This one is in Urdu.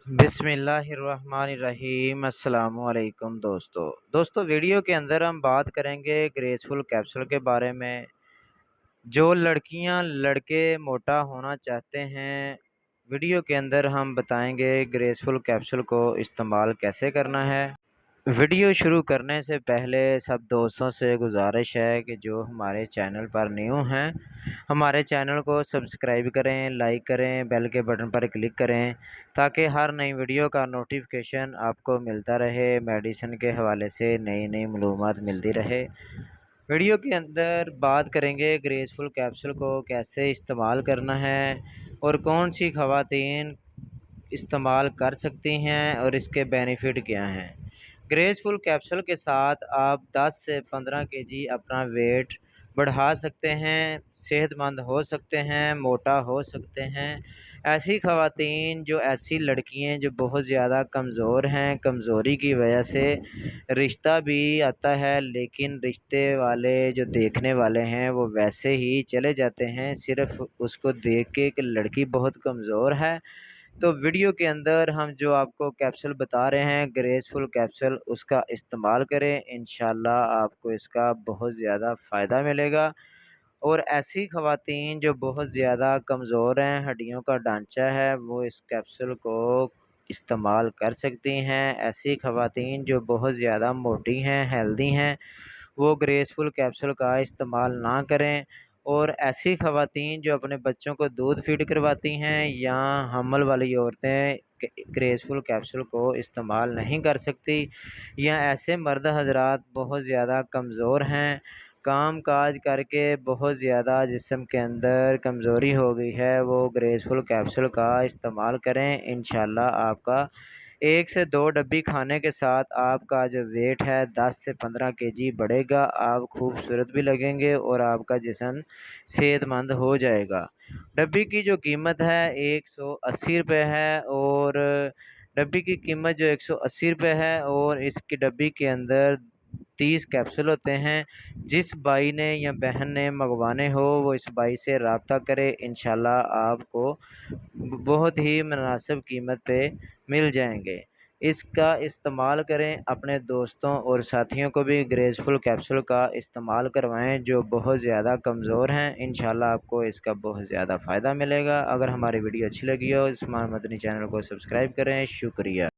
بسم اللہ الرحمن الرحیم۔ السلام علیکم دوستو ویڈیو کے اندر ہم بات کریں گے گریسفل کیپسول کے بارے میں۔ جو لڑکیاں لڑکے موٹا ہونا چاہتے ہیں، ویڈیو کے اندر ہم بتائیں گے گریسفل کیپسول کو استعمال کیسے کرنا ہے۔ ویڈیو شروع کرنے سے پہلے سب دوستوں سے گزارش ہے کہ جو ہمارے چینل پر نیو ہیں ہمارے چینل کو سبسکرائب کریں، لائک کریں، بیل کے بٹن پر کلک کریں تاکہ ہر نئی ویڈیو کا نوٹیفیکیشن آپ کو ملتا رہے، میڈیسن کے حوالے سے نئی معلومات ملتی رہے۔ ویڈیو کے اندر بات کریں گے گریسفل کیپسول کو کیسے استعمال کرنا ہے اور کون سی خواتین استعمال کر سکتی ہیں اور اس کے بینیفٹ کیا ہیں۔ گریسفل کیپسول کے ساتھ آپ 10 سے 15 kg اپنا ویٹ بڑھا سکتے ہیں، صحت مند ہو سکتے ہیں، موٹا ہو سکتے ہیں۔ ایسی خواتین ایسی لڑکیاں جو بہت زیادہ کمزور ہیں، کمزوری کی وجہ سے رشتہ بھی آتا ہے لیکن رشتے والے جو دیکھنے والے ہیں وہ ویسے ہی چلے جاتے ہیں صرف اس کو دیکھ کے کہ لڑکی بہت کمزور ہے۔ تو ویڈیو کے اندر ہم جو آپ کو کیپسول بتا رہے ہیں گریسفل کیپسول، اس کا استعمال کریں، انشاءاللہ آپ کو اس کا بہت زیادہ فائدہ ملے گا۔ اور ایسی خواتین جو بہت زیادہ کمزور ہیں، ہڈیوں کا ڈھانچہ ہے، وہ اس کیپسول کو استعمال کر سکتی ہیں۔ ایسی خواتین جو بہت زیادہ موٹی ہیں، ہیلدی ہیں، وہ گریسفل کیپسول کا استعمال نہ کریں۔ اور ایسی خواتین جو اپنے بچوں کو دودھ فیڈ کرواتی ہیں یا حمل والی عورتیں گریسفل کیپسول کو استعمال نہیں کر سکتی، یا ایسے مرد حضرات بہت زیادہ کمزور ہیں، کام کاج کر کے بہت زیادہ جسم کے اندر کمزوری ہو گئی ہے، وہ گریسفل کیپسول کا استعمال کریں۔ انشاءاللہ آپ کا 1 سے 2 ڈبی کھانے کے ساتھ آپ کا جو ویٹ ہے 10 سے 15 kg بڑھے گا، آپ خوبصورت بھی لگیں گے اور آپ کا جسم صحت مند ہو جائے گا۔ ڈبی کی جو قیمت ہے 180 روپے ہے، اور ڈبی کی قیمت جو 180 روپے ہے، اور اس کی ڈبی کے اندر 30 کیپسول ہوتے ہیں۔ جس بھائی نے یا بہن نے منگوانے ہو وہ اس بھائی سے رابطہ کرے، انشاءاللہ آپ کو بہت ہی مناسب قیمت پہ مل جائیں گے۔ اس کا استعمال کریں، اپنے دوستوں اور ساتھیوں کو بھی گریسفل کیپسول کا استعمال کروائیں جو بہت زیادہ کمزور ہیں، انشاءاللہ آپ کو اس کا بہت زیادہ فائدہ ملے گا۔ اگر ہماری ویڈیو اچھی لگی ہو عثمان مدنی چینل کو سبسکرائب کریں۔ شکریہ۔